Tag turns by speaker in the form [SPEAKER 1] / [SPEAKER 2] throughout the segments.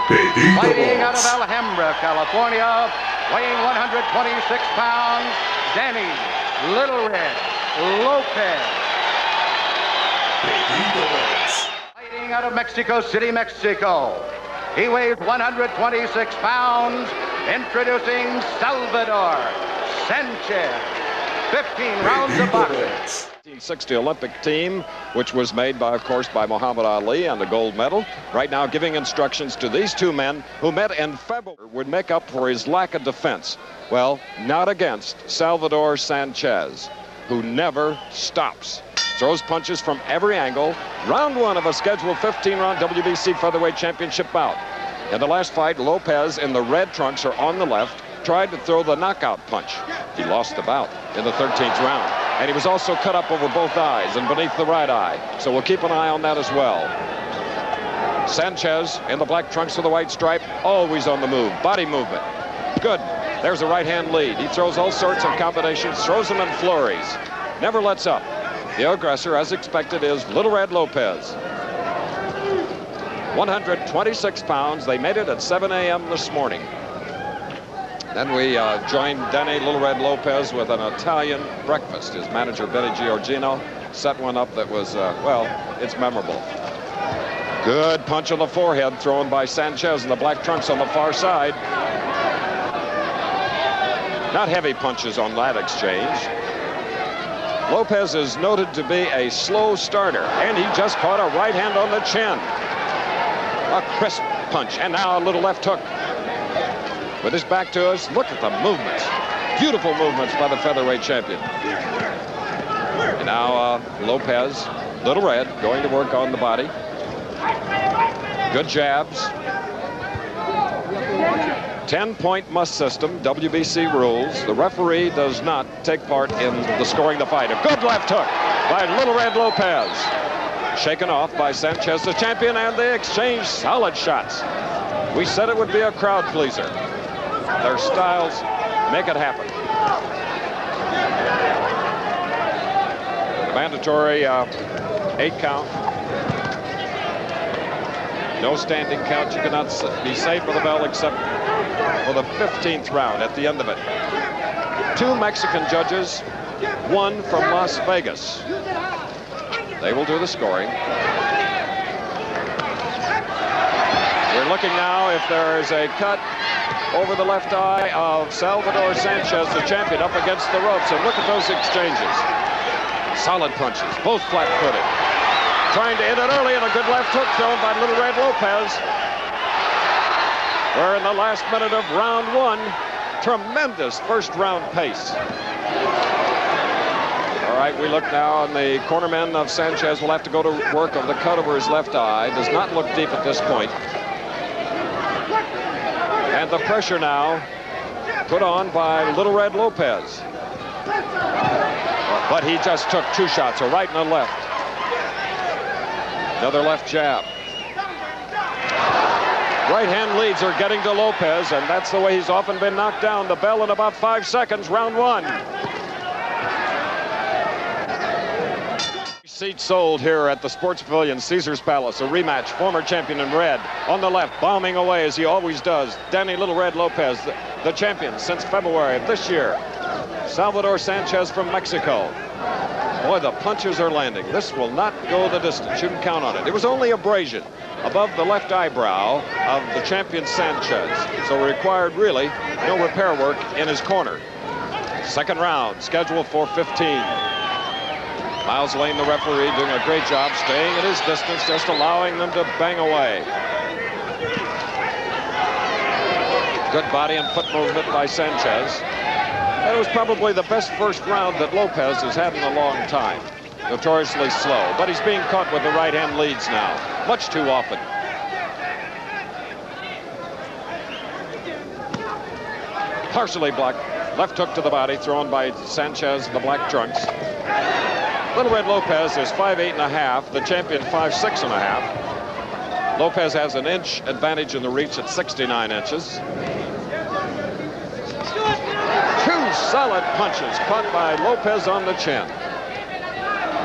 [SPEAKER 1] Fighting out of Alhambra, California, weighing 126 pounds, Danny Little Red Lopez. Fighting out of Mexico City, Mexico. He weighs 126 pounds. Introducing Salvador Sánchez. 15 rounds of boxing.
[SPEAKER 2] 1960 Olympic team, which was made by, of course, by Muhammad Ali and a gold medal. Right now giving instructions to these two men who met in February would make up for his lack of defense. Well, not against Salvador Sánchez, who never stops. Throws punches from every angle. Round one of a scheduled 15-round WBC featherweight championship bout. In the last fight, Lopez in the red trunks or on the left tried to throw the knockout punch. He lost the bout in the 13th round. And he was also cut up over both eyes and beneath the right eye. So we'll keep an eye on that as well. Sánchez in the black trunks with the white stripe, always on the move. Body movement. Good. There's a right-hand lead. He throws all sorts of combinations, throws them in flurries. Never lets up. The aggressor, as expected, is Little Red Lopez. 126 pounds. They made it at 7 a.m. this morning. Then we joined Danny Little Red Lopez with an Italian breakfast. His manager, Benny Giorgino, set one up that was, well, it's memorable. Good punch on the forehead thrown by Sánchez in the black trunks on the far side. Not heavy punches on that exchange. Lopez is noted to be a slow starter, and he just caught a right hand on the chin. A crisp punch, and now a little left hook. With his back to us, look at the movements. Beautiful movements by the featherweight champion. And now Lopez, Little Red, going to work on the body. Good jabs. 10-point must system, WBC rules. The referee does not take part in the scoring the fight. A good left hook by Little Red Lopez. Shaken off by Sánchez, the champion, and they exchange solid shots. We said it would be a crowd pleaser. Their styles make it happen. Mandatory 8 count. No standing count. You cannot be saved with a bell except for the 15th round at the end of it. 2 Mexican judges, 1 from Las Vegas. They will do the scoring. We're looking now if there is a cut over the left eye of Salvador Sánchez, the champion, up against the ropes. And look at those exchanges. Solid punches, both flat-footed. Trying to end it early, and a good left hook thrown by Little Red Lopez. We're in the last minute of round one. Tremendous first-round pace. All right, we look now, and the cornerman of Sánchez will have to go to work on the cut over his left eye. Does not look deep at this point. And the pressure now put on by Little Red Lopez. But he just took 2 shots, a right and a left. Another left jab. Right hand leads are getting to Lopez, and that's the way he's often been knocked down. The bell in about 5 seconds, round one. Seats sold here at the Sports Pavilion, Caesar's Palace, a rematch. Former champion in red on the left, bombing away as he always does. Danny Little Red Lopez, the champion since February of this year. Salvador Sánchez from Mexico. Boy, the punches are landing. This will not go the distance. You can count on it. It was only abrasion above the left eyebrow of the champion Sánchez. So required really no repair work in his corner. Second round, scheduled for 15. Miles Lane, the referee, doing a great job staying at his distance, just allowing them to bang away. Good body and foot movement by Sánchez. That was probably the best first round that Lopez has had in a long time. Notoriously slow, but he's being caught with the right-hand leads now, much too often. Partially blocked. Left hook to the body, thrown by Sánchez, the black trunks. Little Red Lopez is 5'8.5", the champion 5'6.5". Lopez has an inch advantage in the reach at 69 inches. 2 solid punches caught by Lopez on the chin.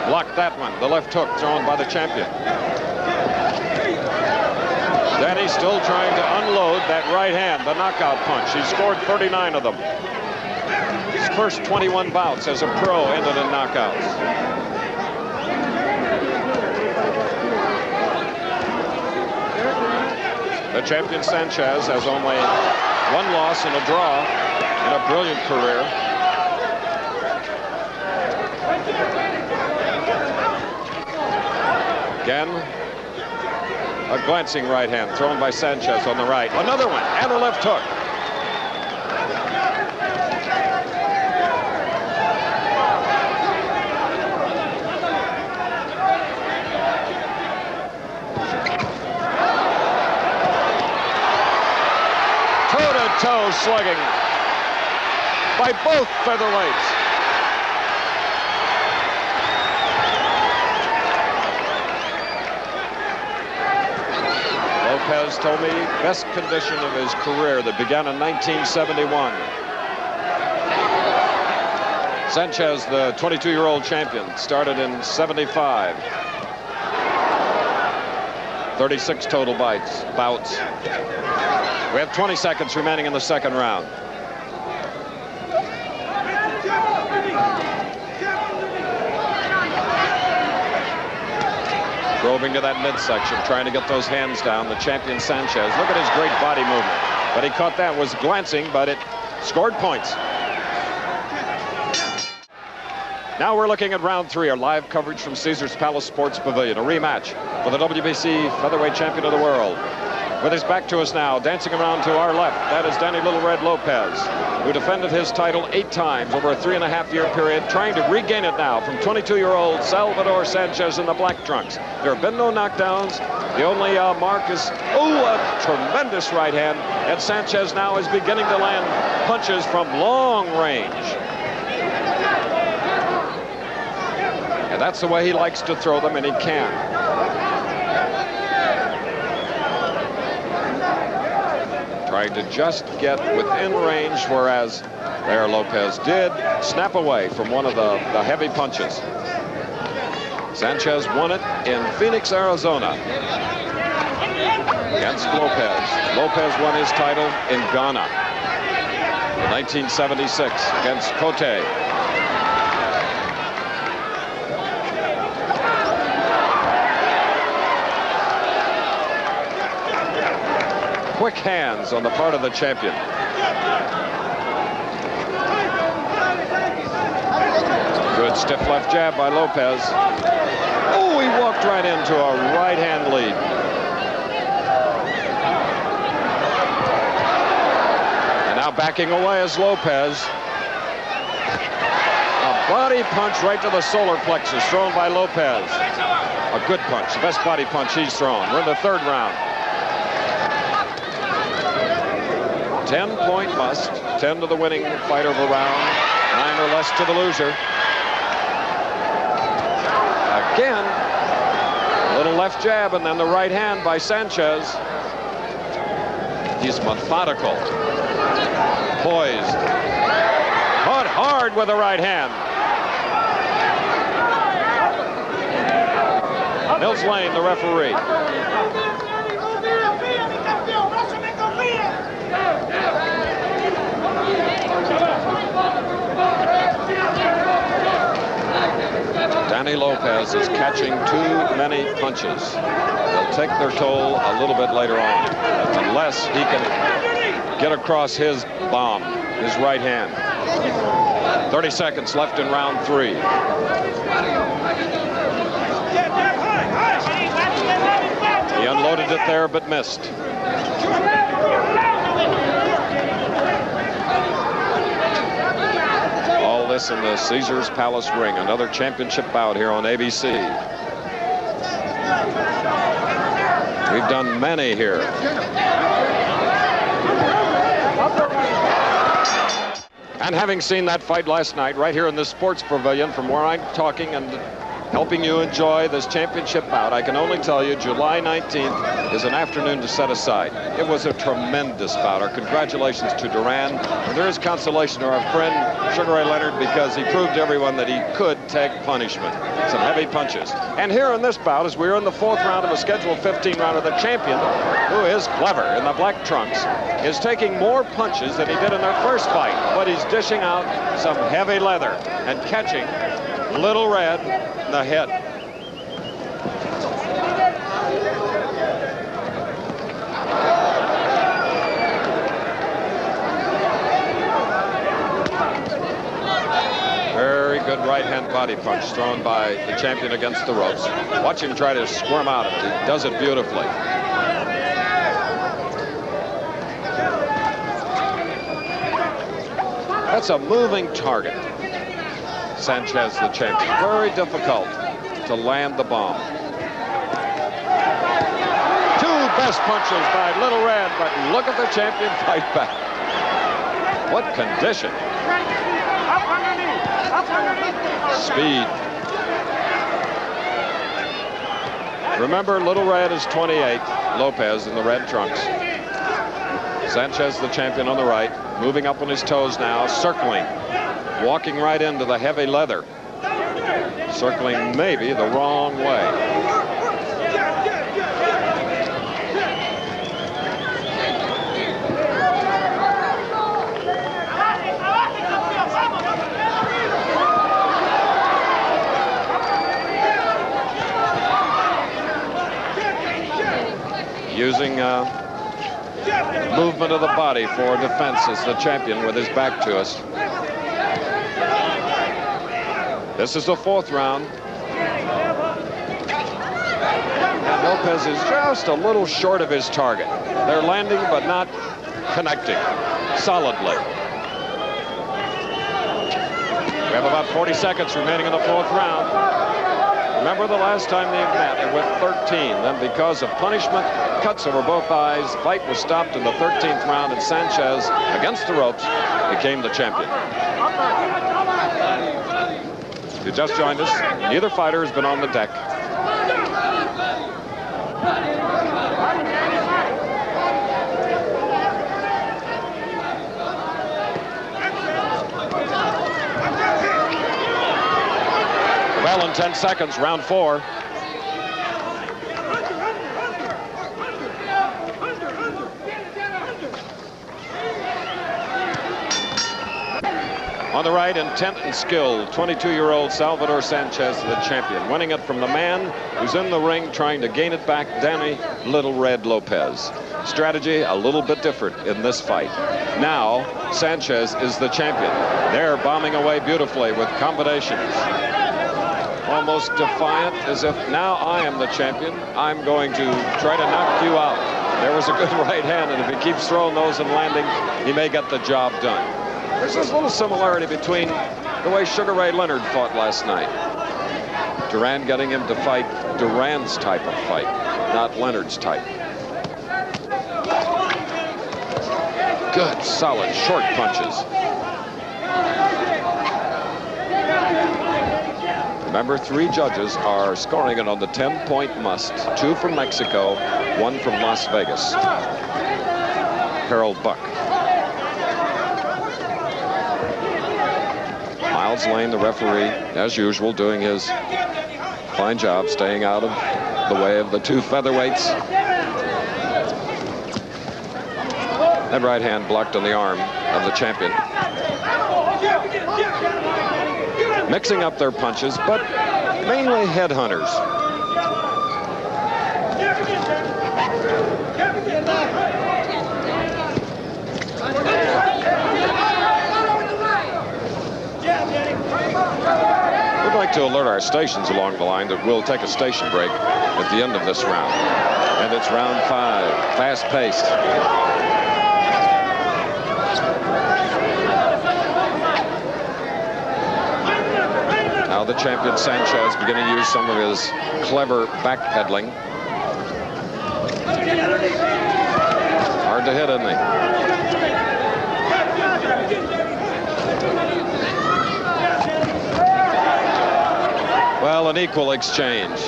[SPEAKER 2] Blocked that one, the left hook thrown by the champion. Danny still trying to unload that right hand, the knockout punch. He scored 39 of them. His first 21 bouts as a pro ended in knockouts. The champion Sanchez has only one loss and a draw in a brilliant career. Again, a glancing right hand thrown by Sanchez on the right. Another one and a left hook. Toe-to-toe slugging by both featherweights. Lopez told me best condition of his career that began in 1971. Sanchez, the 22-year-old champion, started in 75. 36 total bouts. We have 20 seconds remaining in the second round. Probing to that midsection, trying to get those hands down. The champion Sanchez. Look at his great body movement. But he caught that, was glancing, but it scored points. Now we're looking at round three, our live coverage from Caesars Palace Sports Pavilion. A rematch for the WBC featherweight champion of the world. With his back to us now, dancing around to our left, that is Danny Little Red Lopez, who defended his title 8 times over a 3.5-year period, trying to regain it now from 22-year-old Salvador Sanchez in the black trunks. There have been no knockdowns. The only mark is, a tremendous right hand. And Sanchez now is beginning to land punches from long range. And that's the way he likes to throw them, and he can. Trying to just get within range, whereas there Lopez did snap away from one of the heavy punches. Sanchez won it in Phoenix, Arizona against Lopez. Lopez won his title in Ghana in 1976 against Cote. Quick hands on the part of the champion. Good stiff left jab by Lopez. Oh, he walked right into a right hand lead. And now backing away is Lopez. A body punch right to the solar plexus thrown by Lopez. A good punch, the best body punch he's thrown. We're in the third round. 10-point must. 10 to the winning fighter of a round. 9 or less to the loser. Again, a little left jab and then the right hand by Sanchez. He's methodical. Poised. Caught hard with the right hand. Mills Lane, the referee. Danny Lopez is catching too many punches. They'll take their toll a little bit later on, unless he can get across his bomb, his right hand. 30 seconds left in round three. He unloaded it there, but missed. All this in the Caesars Palace ring. Another championship bout here on ABC. We've done many here. And having seen that fight last night right here in the sports pavilion from where I'm talking and helping you enjoy this championship bout. I can only tell you July 19th is an afternoon to set aside. It was a tremendous bout. Our congratulations to Duran. And there is consolation to our friend Sugar Ray Leonard because he proved to everyone that he could take punishment. Some heavy punches. And here in this bout, as we're in the 4th round of a scheduled 15 rounder, the champion, who is clever in the black trunks, is taking more punches than he did in their first fight. But he's dishing out some heavy leather and catching Little Red in the head. Very good right-hand body punch thrown by the champion against the ropes. Watch him try to squirm out of it. He does it beautifully. That's a moving target. Sanchez, the champion. Very difficult to land the bomb. 2 best punches by Little Red, but look at the champion fight back. What condition. Speed. Remember, Little Red is 28. Lopez in the red trunks. Sanchez, the champion, on the right, moving up on his toes now, circling, walking right into the heavy leather, circling maybe the wrong way. Using movement of the body for defense as the champion with his back to us. This is the 4th round. And Lopez is just a little short of his target. They're landing but not connecting solidly. We have about 40 seconds remaining in the 4th round. Remember the last time they met, it went 13. Then because of punishment, cuts over both eyes, fight was stopped in the 13th round, and Sanchez, against the ropes, became the champion. If you just joined us, neither fighter has been on the deck. Well, in 10 seconds, round 4. On the right, intent and skill, 22-year-old Salvador Sanchez, the champion, winning it from the man who's in the ring trying to gain it back, Danny Little Red Lopez. Strategy a little bit different in this fight. Now, Sanchez is the champion. They're bombing away beautifully with combinations. Almost defiant, as if now I am the champion. I'm going to try to knock you out. There was a good right hand, and if he keeps throwing those and landing, he may get the job done. There's this little similarity between the way Sugar Ray Leonard fought last night. Duran getting him to fight Duran's type of fight, not Leonard's type. Good, solid, short punches. Remember, 3 judges are scoring it on the 10-point must. 2 from Mexico, 1 from Las Vegas. Harold Buck. Miles Lane, the referee, as usual, doing his fine job staying out of the way of the 2 featherweights. That right hand blocked on the arm of the champion. Mixing up their punches, but mainly headhunters. We'd like to alert our stations along the line that we'll take a station break at the end of this round. And it's round 5, fast-paced. Now the champion Sanchez beginning to use some of his clever backpedaling. Hard to hit, isn't he? Well, an equal exchange.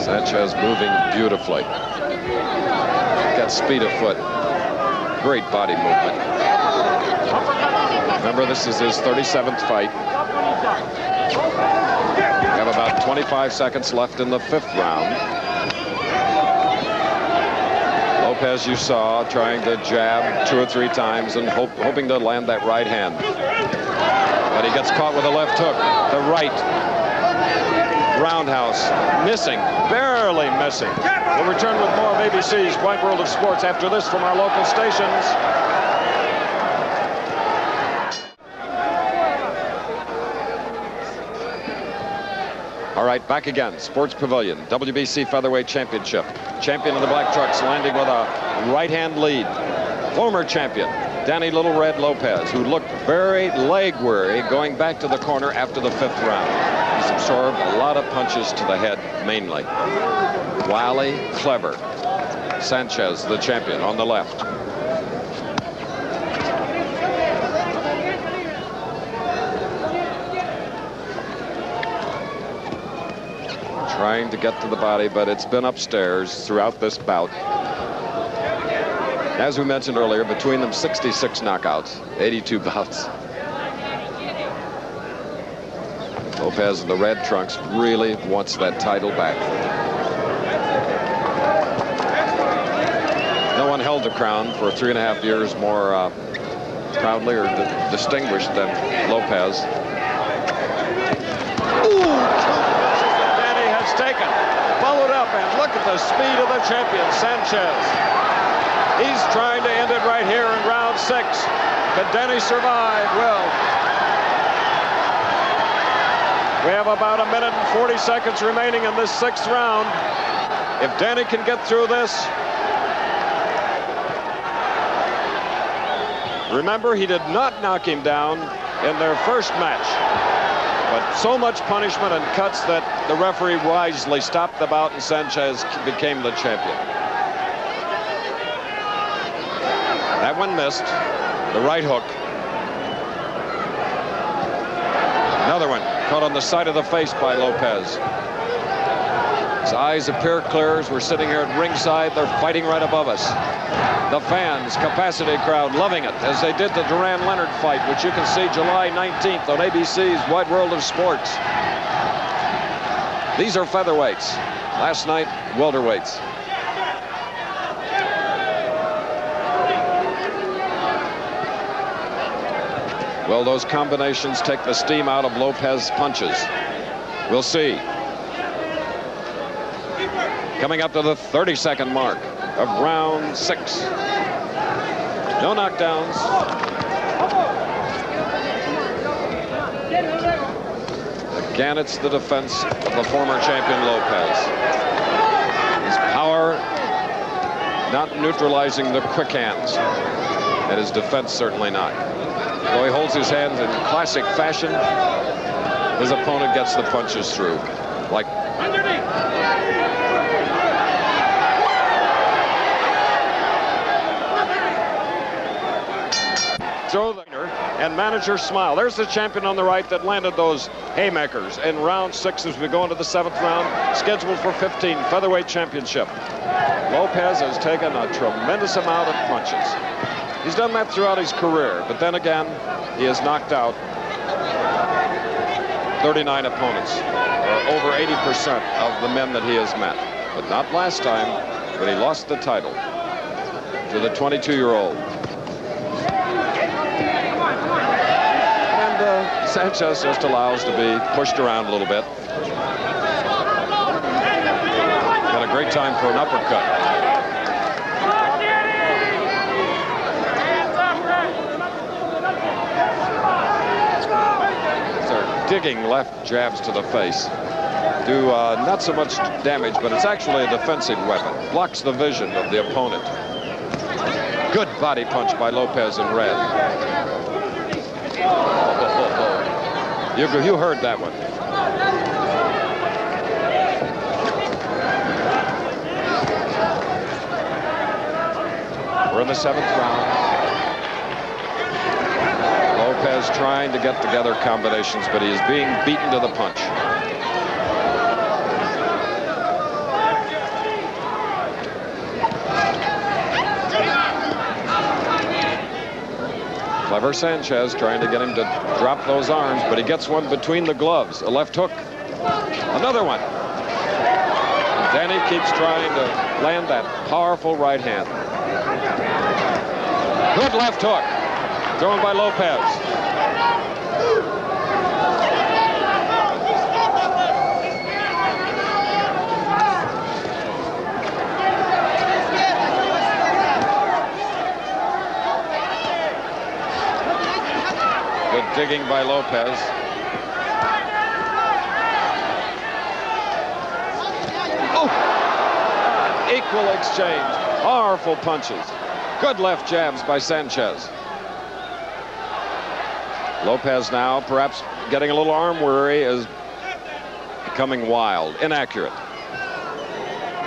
[SPEAKER 2] Sanchez moving beautifully. Got speed of foot. Great body movement. Remember, this is his 37th fight. We have about 25 seconds left in the 5th round. Lopez, you saw, trying to jab 2 or 3 times and hoping to land that right hand. But he gets caught with a left hook. The right roundhouse, missing, barely missing. We'll return with more of ABC's Wide World of Sports after this from our local stations. All right, back again. Sports Pavilion, WBC Featherweight Championship. Champion of the Black Trucks landing with a right-hand lead. Former champion, Danny Little Red Lopez, who looked very leg-weary going back to the corner after the 5th round. He's absorbed a lot of punches to the head, mainly. Wily, clever. Sanchez, the champion, on the left. Trying to get to the body, but it's been upstairs throughout this bout. As we mentioned earlier, between them 66 knockouts, 82 bouts. Lopez in the red trunks really wants that title back. No one held the crown for 3.5 years more proudly or distinguished than Lopez. Taken, followed up, and look at the speed of the champion, Sanchez. He's trying to end it right here in round 6. Could Danny survive? Well, we have about 1 minute and 40 seconds remaining in this 6th round. If Danny can get through this. Remember, he did not knock him down in their first match. But so much punishment and cuts that the referee wisely stopped the bout and Sanchez became the champion. That one missed. The right hook. Another one caught on the side of the face by Lopez. His eyes appear clear as we're sitting here at ringside. They're fighting right above us. The fans, capacity crowd, loving it, as they did the Duran-Leonard fight, which you can see July 19th on ABC's Wide World of Sports. These are featherweights. Last night, welterweights. Well, those combinations take the steam out of Lopez's punches. We'll see. Coming up to the 30-second mark of round 6. No knockdowns. Again, it's the defense of the former champion Lopez. His power not neutralizing the quick hands, and his defense certainly not. Though he holds his hands in classic fashion, his opponent gets the punches through. Like throw the and manager smile. There's the champion on the right that landed those haymakers in round 6 as we go into the 7th round, scheduled for 15, featherweight championship. Lopez has taken a tremendous amount of punches. He's done that throughout his career, but then again, he has knocked out 39 opponents, or over 80% of the men that he has met. But not last time, when he lost the title to the 22-year-old. And Sanchez just allows to be pushed around a little bit. Got a great time for an uppercut. Digging left jabs to the face do not so much damage, but it's actually a defensive weapon. Blocks the vision of the opponent. Good body punch by Lopez in red. You heard that one. We're in the 7th round. Lopez trying to get together combinations, but he is being beaten to the punch. Clever Sanchez trying to get him to drop those arms, but he gets one between the gloves. A left hook. Another one. And Danny keeps trying to land that powerful right hand. Good left hook. Thrown by Lopez. Good digging by Lopez. Oh! Equal exchange. Powerful punches. Good left jabs by Sanchez. Lopez now perhaps getting a little arm weary, is becoming wild, inaccurate.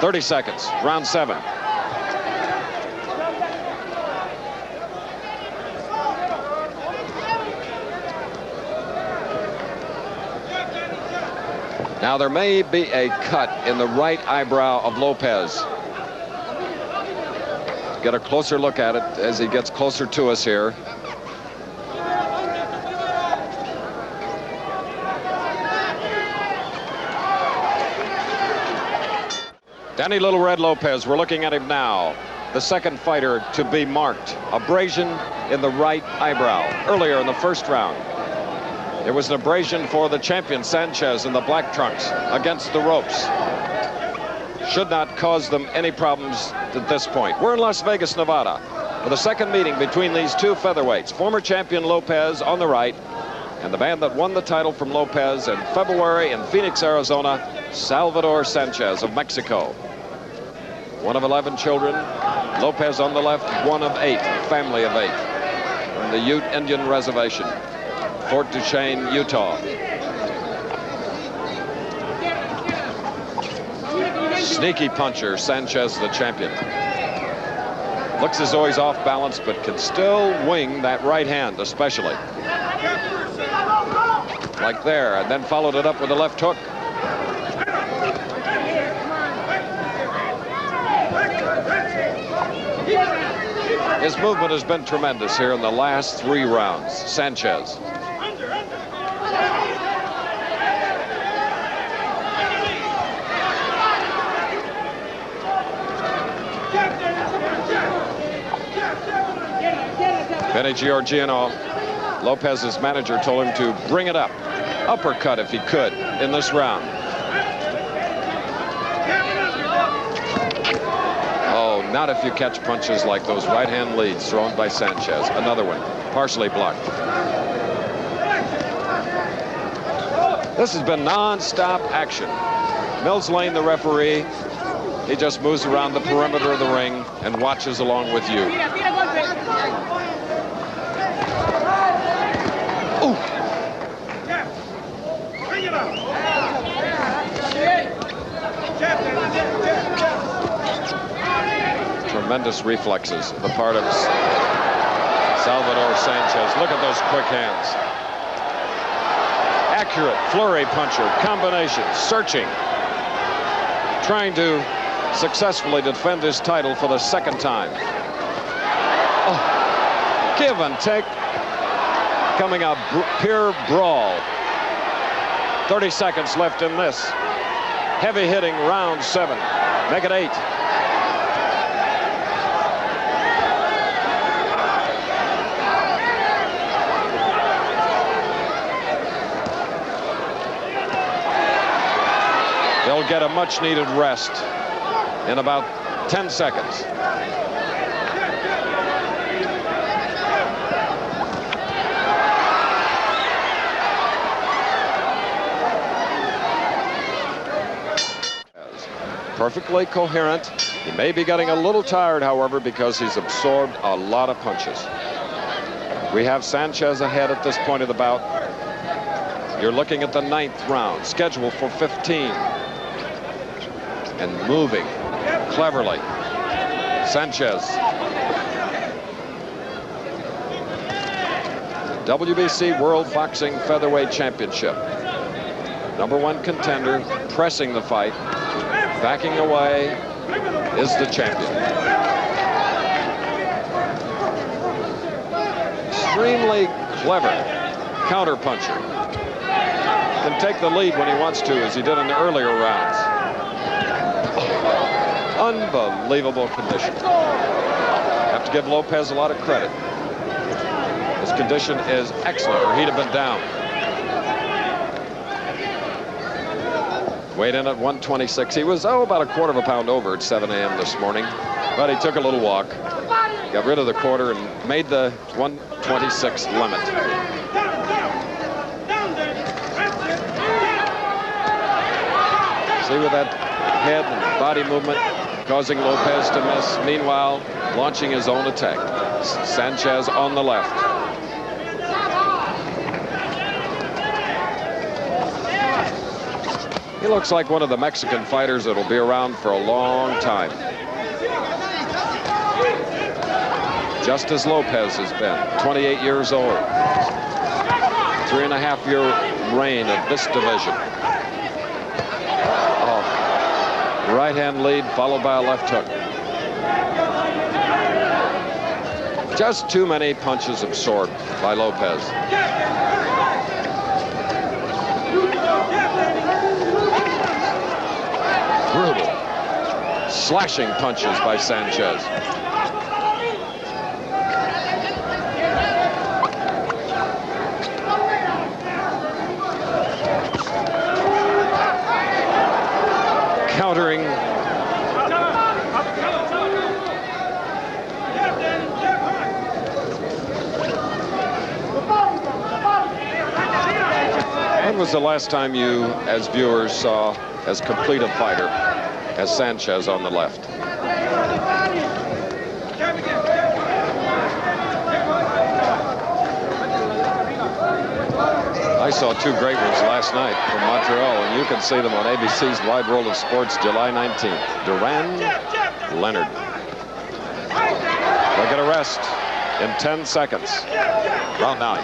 [SPEAKER 2] 30 seconds, round 7. Now there may be a cut in the right eyebrow of Lopez. Get a closer look at it as he gets closer to us here. Danny Little Red Lopez, we're looking at him now. The second fighter to be marked. Abrasion in the right eyebrow. Earlier in the 1st round, there was an abrasion for the champion Sanchez in the black trunks against the ropes. Should not cause them any problems at this point. We're in Las Vegas, Nevada, for the second meeting between these two featherweights. Former champion Lopez on the right, and the man that won the title from Lopez in February in Phoenix, Arizona, Salvador Sanchez of Mexico. One of 11 children. Lopez on the left, one of 8, family of 8, from the Ute Indian Reservation, Fort Duchesne, Utah. Sneaky puncher, Sanchez, the champion. Looks as though he's off balance, but can still wing that right hand, especially. Like there, and then followed it up with a left hook. His movement has been tremendous here in the last 3 rounds. Sanchez. Benny Giorgiano, Lopez's manager, told him to bring it up. Uppercut if he could in this round. Oh, not if you catch punches like those right hand leads thrown by Sanchez. Another one, partially blocked. This has been non-stop action. Mills Lane, the referee, he just moves around the perimeter of the ring and watches along with you. Ooh. Tremendous reflexes on the part of Salvador Sanchez. Look at those quick hands. Accurate flurry puncher, combination, searching. Trying to successfully defend his title for the 2nd time. Oh, give and take. Coming a pure brawl. 30 seconds left in this heavy hitting round 7. Make it 8. They'll get a much needed rest in about 10 seconds. Perfectly coherent. He may be getting a little tired, however, because he's absorbed a lot of punches. We have Sanchez ahead at this point of the bout. You're looking at the 9th round, scheduled for 15. And moving cleverly. Sanchez WBC World Boxing Featherweight Championship. #1 contender, pressing the fight, backing away, is the champion. Extremely clever counterpuncher. Can take the lead when he wants to, as he did in the earlier rounds. Unbelievable condition. Have to give Lopez a lot of credit. His condition is excellent, or he'd have been down. Weighed in at 126. He was, about a quarter of a pound over at 7 a.m. this morning, but he took a little walk, got rid of the quarter, and made the 126 limit. See with that head and body movement causing Lopez to miss. Meanwhile, launching his own attack. Sanchez on the left. He looks like one of the Mexican fighters that'll be around for a long time. Just as Lopez has been, 28 years old. 3.5-year reign of this division. Right hand lead followed by a left hook. Just too many punches absorbed by Lopez. Brutal. Slashing punches by Sanchez. Countering. When was the last time you, as viewers, saw as complete a fighter as Sanchez on the left? I saw two great ones last night from Montreal, and you can see them on ABC's Wide World of Sports, July 19th. Duran, Leonard. They'll get a rest in 10 seconds. Round 9.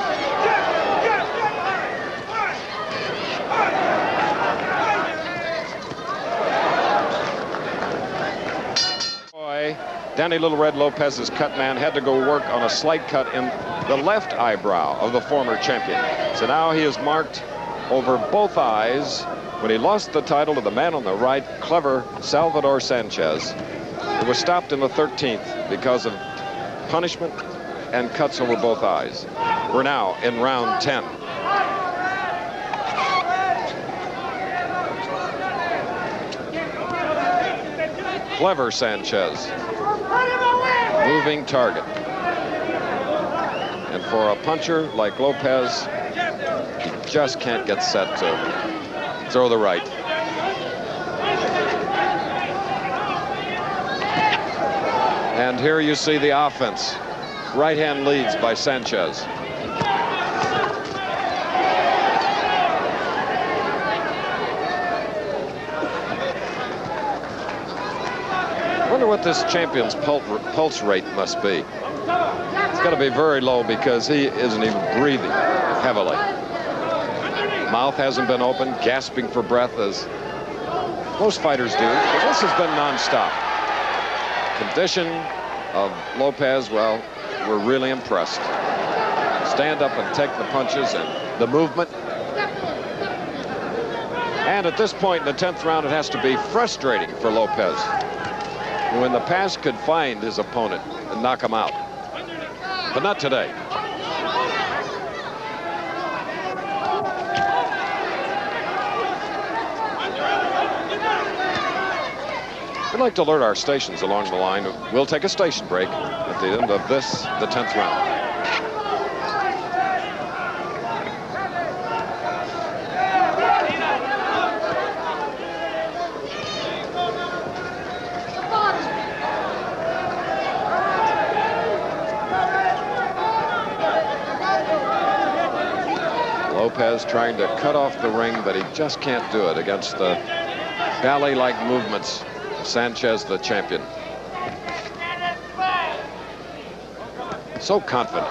[SPEAKER 2] Danny Little Red Lopez's cut man had to go work on a slight cut in the left eyebrow of the former champion. So now he is marked over both eyes when he lost the title to the man on the right, clever Salvador Sanchez. It was stopped in the 13th because of punishment and cuts over both eyes. We're now in round 10. Clever Sanchez. Moving target. And for a puncher like Lopez, he just can't get set to throw the right. And here you see the offense. Right hand leads by Sanchez. I wonder what this champion's pulse rate must be. It's got to be very low because he isn't even breathing heavily. Mouth hasn't been open, gasping for breath as most fighters do. But this has been nonstop. Condition of Lopez, well, we're really impressed. Stand up and take the punches and the movement. And at this point in the 10th round, it has to be frustrating for Lopez, who in the past could find his opponent and knock him out. But not today. We'd like to alert our stations along the line. We'll take a station break at the end of this, the 10th round. Lopez trying to cut off the ring, but he just can't do it against the ballet-like movements of Sanchez, the champion. So confident.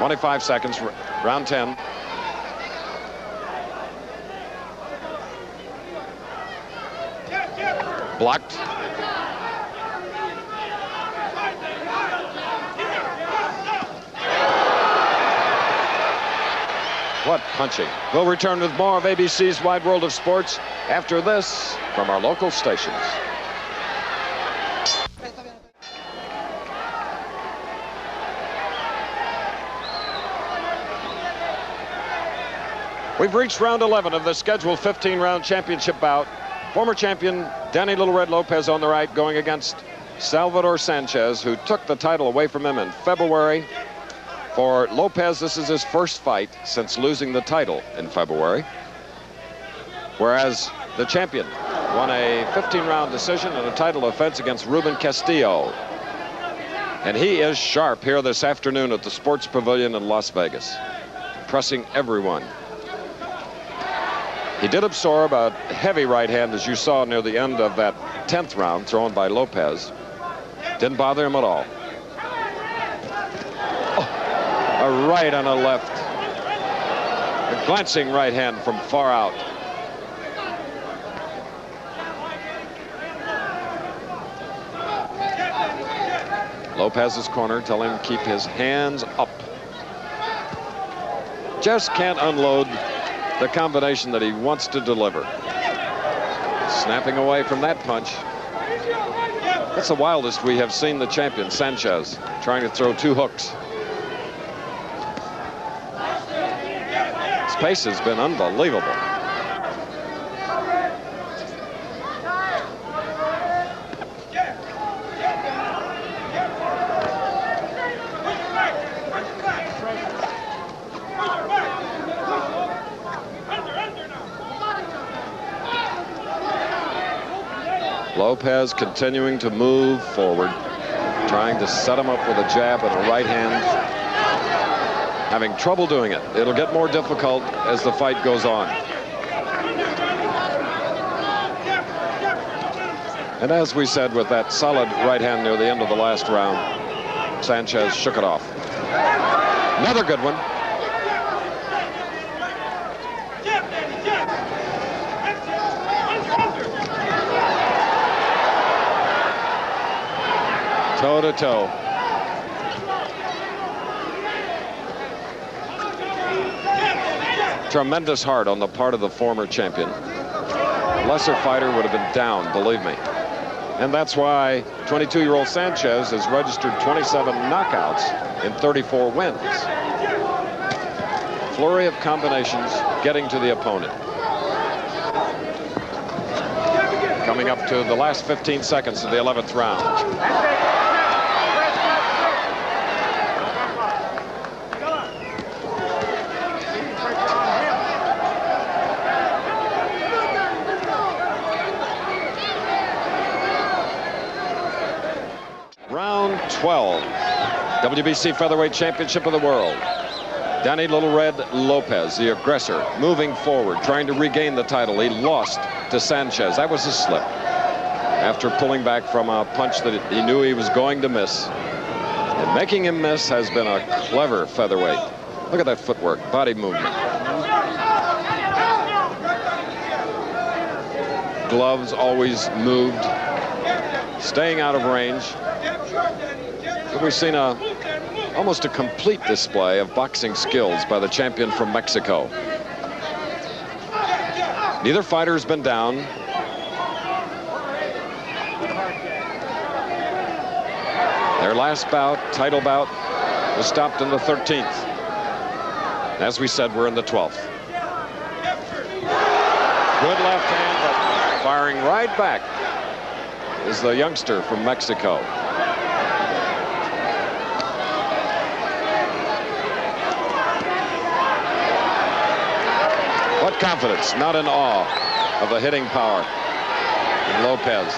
[SPEAKER 2] 25 seconds, round 10. Blocked. What punching. We'll return with more of ABC's Wide World of Sports after this from our local stations. We've reached round 11 of the scheduled 15-round championship bout. Former champion Danny Little Red Lopez on the right going against Salvador Sanchez, who took the title away from him in February. For Lopez, this is his first fight since losing the title in February. Whereas the champion won a 15-round decision in a title offense against Ruben Castillo. And he is sharp here this afternoon at the Sports Pavilion in Las Vegas, pressing everyone. He did absorb a heavy right hand, as you saw near the end of that 10th round, thrown by Lopez. Didn't bother him at all. Oh, a right and a left. A glancing right hand from far out. Lopez's corner telling him to keep his hands up. Just can't unload the combination that he wants to deliver. Snapping away from that punch. That's the wildest we have seen the champion, Sanchez, trying to throw two hooks. His pace has been unbelievable. Lopez continuing to move forward, trying to set him up with a jab and a right hand. Having trouble doing it. It'll get more difficult as the fight goes on. And as we said, with that solid right hand near the end of the last round, Sanchez shook it off. Another good one. Toe to toe. Tremendous heart on the part of the former champion. A lesser fighter would have been down, believe me. And that's why 22-year-old Sanchez has registered 27 knockouts in 34 wins. Flurry of combinations getting to the opponent. Coming up to the last 15 seconds of the 11th round. Round 12, WBC Featherweight Championship of the World. Danny Little Red Lopez, the aggressor, moving forward, trying to regain the title. He lost to Sanchez. That was a slip after pulling back from a punch that he knew he was going to miss. And making him miss has been a clever featherweight. Look at that footwork, body movement. Gloves always moved, staying out of range. We've seen almost a complete display of boxing skills by the champion from Mexico. Neither fighter has been down. Their last bout, title bout, was stopped in the 13th. As we said, we're in the 12th. Good left hand, but firing right back is the youngster from Mexico. What confidence, not in awe of the hitting power in Lopez.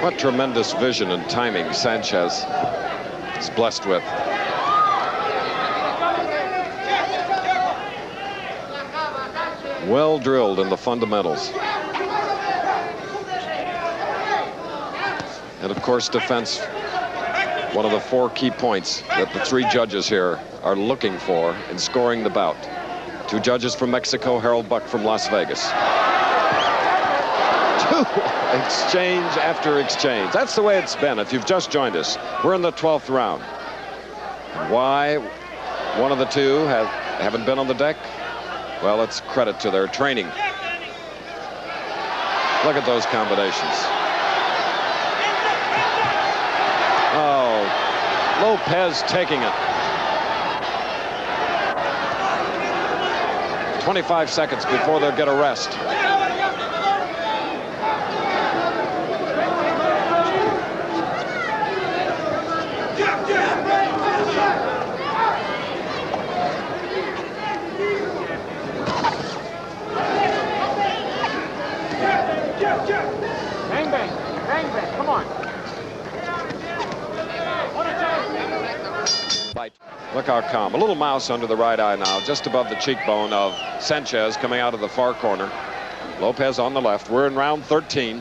[SPEAKER 2] What tremendous vision and timing Sanchez is blessed with. Well drilled in the fundamentals. And of course, defense, one of the 4 key points that the 3 judges here are looking for in scoring the bout. 2 judges from Mexico, Harold Buck from Las Vegas. 2 exchange after exchange. That's the way it's been. If you've just joined us, we're in the 12th round. Why one of the 2 haven't been on the deck? Well, it's credit to their training. Look at those combinations. Oh, Lopez taking it. 25 seconds before they'll get a rest.
[SPEAKER 3] Bang, bang. Bang, bang. Come on.
[SPEAKER 2] Look how calm. A little mouse under the right eye now, just above the cheekbone of Sanchez coming out of the far corner. Lopez on the left. We're in round 13.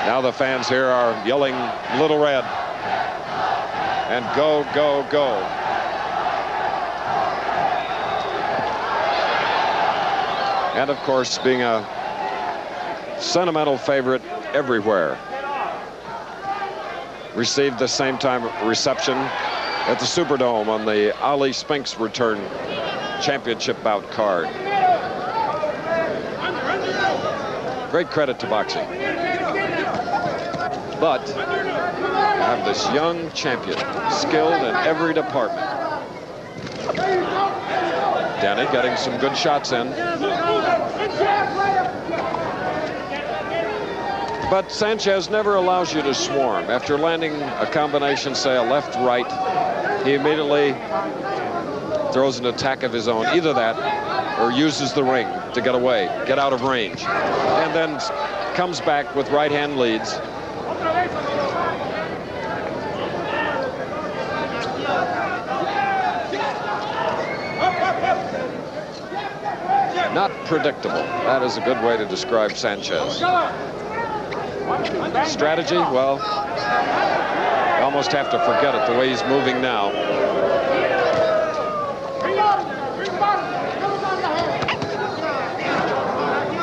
[SPEAKER 2] Now the fans here are yelling Little Red. And go, go, go. And of course, being a sentimental favorite everywhere. Received the same time reception at the Superdome on the Ali Spinks return championship bout card. Great credit to boxing. But you have this young champion, skilled in every department. Danny getting some good shots in. But Sanchez never allows you to swarm. After landing a combination, say a left-right, he immediately throws an attack of his own. Either that or uses the ring to get away, get out of range. And then comes back with right-hand leads. Not predictable. That is a good way to describe Sanchez. Strategy, well, you almost have to forget it the way he's moving now.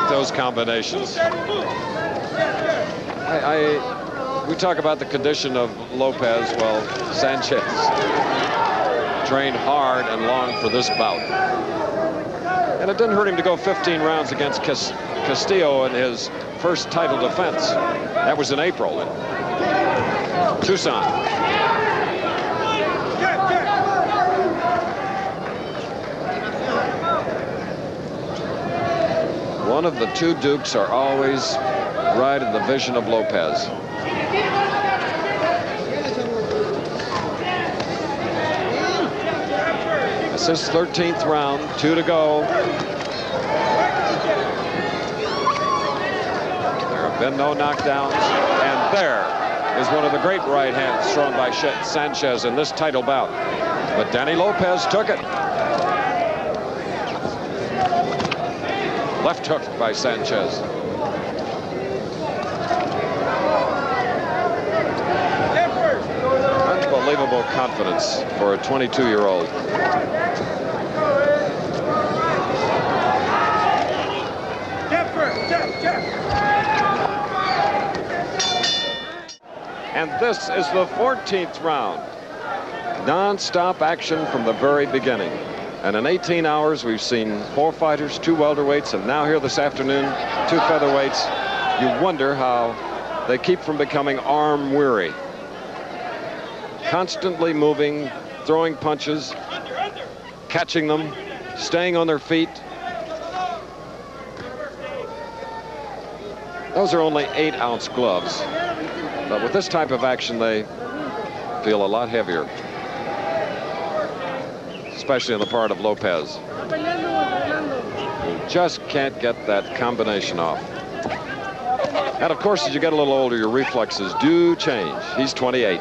[SPEAKER 2] Those combinations. We talk about the condition of Lopez. Well, Sanchez trained hard and long for this bout. And it didn't hurt him to go 15 rounds against Castillo in his first title defense. That was in April in Tucson. One of the 2 Dukes are always right in the vision of Lopez. This is 13th round, 2 to go. There have been no knockdowns. And there is one of the great right hands thrown by Sanchez in this title bout. But Danny Lopez took it. Left hook by Sanchez. Unbelievable confidence for a 22-year-old. And this is the 14th round. Non-stop action from the very beginning. And in 18 hours, we've seen 4 fighters, 2 welterweights, and now here this afternoon, 2 featherweights. You wonder how they keep from becoming arm weary. Constantly moving, throwing punches, catching them, staying on their feet. Those are only 8-ounce gloves. But with this type of action, they feel a lot heavier. especially on the part of Lopez. You just can't get that combination off. And of course, as you get a little older, your reflexes do change. He's 28.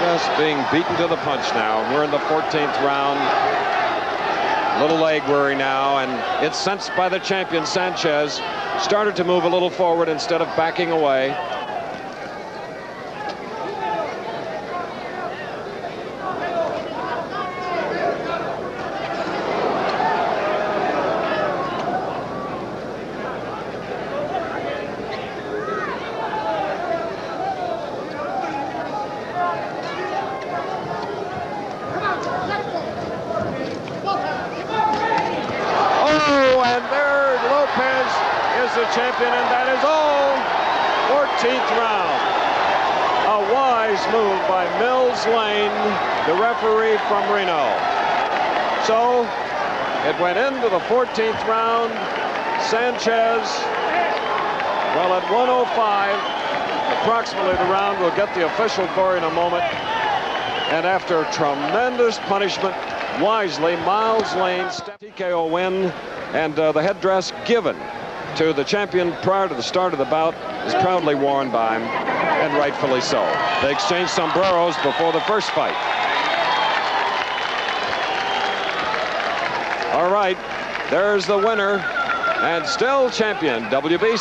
[SPEAKER 2] Just being beaten to the punch now. We're in the 14th round. Little leg worry now, and it's sensed by the champion. Sanchez started to move a little forward instead of backing away. The champion, and that is all. 14th round. A wise move by Mills Lane, the referee from Reno. So it went into the 14th round. Sanchez, well, at 105, approximately the round. We'll get the official for in a moment. And after tremendous punishment, wisely, Miles Lane stepped TKO win, and the headdress given to the champion prior to the start of the bout is proudly worn by him, and rightfully so. They exchanged sombreros before the first fight. All right, there's the winner and still champion, WBC.